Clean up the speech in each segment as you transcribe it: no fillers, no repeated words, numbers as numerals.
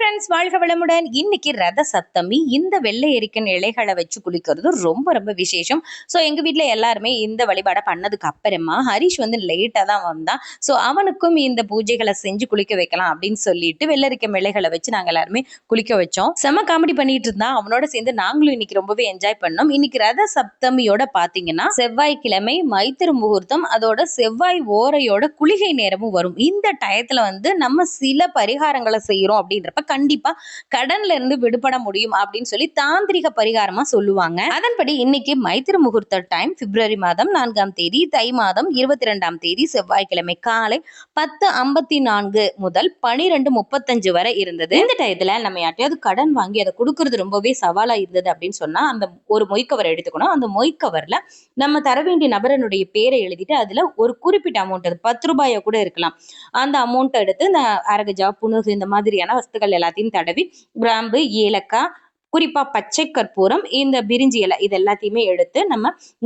Friends, வாழ்க வளமுடன். இன்னைக்கு ரத சப்தமி. இந்த வெள்ளை எரிக்கன் இலைகளை வச்சு குளிக்கிறது ரொம்ப ரொம்ப விசேஷம். ஸோ எங்க வீட்டில் எல்லாருமே இந்த வழிபாடை பண்ணதுக்கு அப்புறமா ஹரிஷ் லேட்டாக தான் வந்தான். ஸோ அவனுக்கும் இந்த பூஜைகளை செஞ்சு குளிக்க வைக்கலாம் அப்படின்னு சொல்லிட்டு வெள்ளரிக்க இலைகளை வச்சு நாங்கள் எல்லாருமே குளிக்க வச்சோம். செம காமெடி பண்ணிட்டு இருந்தா. அவனோட சேர்ந்து நாங்களும் இன்னைக்கு ரொம்பவே என்ஜாய் பண்ணோம். இன்னைக்கு ரத சப்தமியோட பாத்தீங்கன்னா செவ்வாய்க்கிழமை மைத்திரு முகூர்த்தம், அதோட செவ்வாய் ஓரையோட குளிகை நேரமும் வரும். இந்த டயத்துல நம்ம சில பரிகாரங்களை செய்யறோம் அப்படின்றப்ப கண்டிப்பா கடன்ல இருந்து விடுபட முடியும் அப்படின்னு சொல்லி தாந்திரிக பரிகாரமா சொல்லுவாங்க. அதன்படி இன்னைக்கு மைத்திர முகூர்த்த டைம் பிப்ரவரி மாதம் 4ஆம் தேதி, தை மாதம் 22ஆம் தேதி செவ்வாய்க்கிழமை காலை 10:54 முதல் 12:35 வரை இருந்தது. இந்த டயத்துல நம்ம யார்ட்டையாவது கடன் வாங்கி அதை கொடுக்கறது ரொம்பவே சவாலா இருந்தது அப்படின்னு சொன்னா அந்த ஒரு மொய்க்கவர் எடுத்துக்கணும். அந்த மொய்க்கவர்ல நம்ம தர வேண்டிய நபரனுடைய பேரை எழுதிட்டு அதுல ஒரு குறிப்பிட்ட அமௌண்ட், அது 10 ரூபாயா கூட இருக்கலாம், அந்த அமௌண்ட் எடுத்து இந்த அரகஜா, புனுகு இந்த மாதிரியான வஸ்துக்கள் எல்லாத்தையும் தடவி கிராம்பு, ஏலக்காய், குறிப்பா பச்சை கற்பூரம், இந்த பிரிஞ்சி இலை இது எல்லாத்தையுமே எடுத்து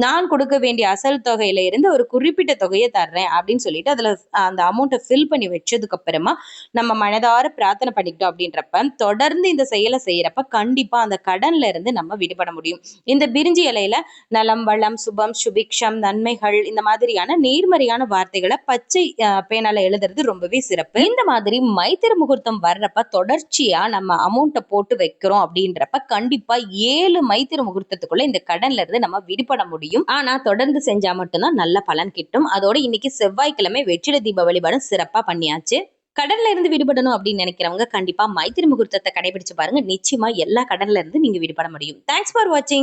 நான் கொடுக்க வேண்டிய அசல் தொகையில இருந்து ஒரு குறிப்பிட்ட தொகையை தர்றேன் அப்படின்னு சொல்லிட்டு அதுல அந்த அமௌண்ட்டை ஃபில் பண்ணி வச்சதுக்கு அப்புறமா நம்ம மனதார பிரார்த்தனை பண்ணிக்கிட்டோம் அப்படின்றப்ப தொடர்ந்து இந்த செயலை செய்யறப்ப கண்டிப்பா அந்த கடன்ல இருந்து நம்ம விடுபட முடியும். இந்த பிரிஞ்சி இலையில நலம், வளம், சுபம், சுபிக்ஷம், நன்மைகள் இந்த மாதிரியான நேர்மறையான வார்த்தைகளை பச்சை பேனால எழுதுறது ரொம்பவே சிறப்பு. இந்த மாதிரி மைத்திர முகூர்த்தம் வர்றப்ப தொடர்ச்சியா நம்ம அமௌண்ட்டை போட்டு வைக்கிறோம் அப்படின்றப்ப கண்டிப்பா 7 மைத்திர முகூர்த்தத்துக்குள்ள இந்த கடன்ல இருந்து நம்ம விடுபட முடியும். ஆனா தொடர்ந்து செஞ்சா மட்டும்தான் நல்ல பலன் கிட்டும். அதோட இன்னைக்கு செவ்வாய்க்கிழமை வெற்றிலை தீப வழிபாடும் சிறப்பா பண்ணியாச்சு. கடன்ல இருந்து விடுபடணும் அப்படின்னு நினைக்கிறவங்க கண்டிப்பா மைத்திர முகூர்த்தத்தை கடைபிடிச்சு பாருங்க. நிச்சயமா எல்லா கடன்ல இருந்து நீங்க விடுபட முடியும். தேங்க்ஸ் ஃபார் வாட்சிங்.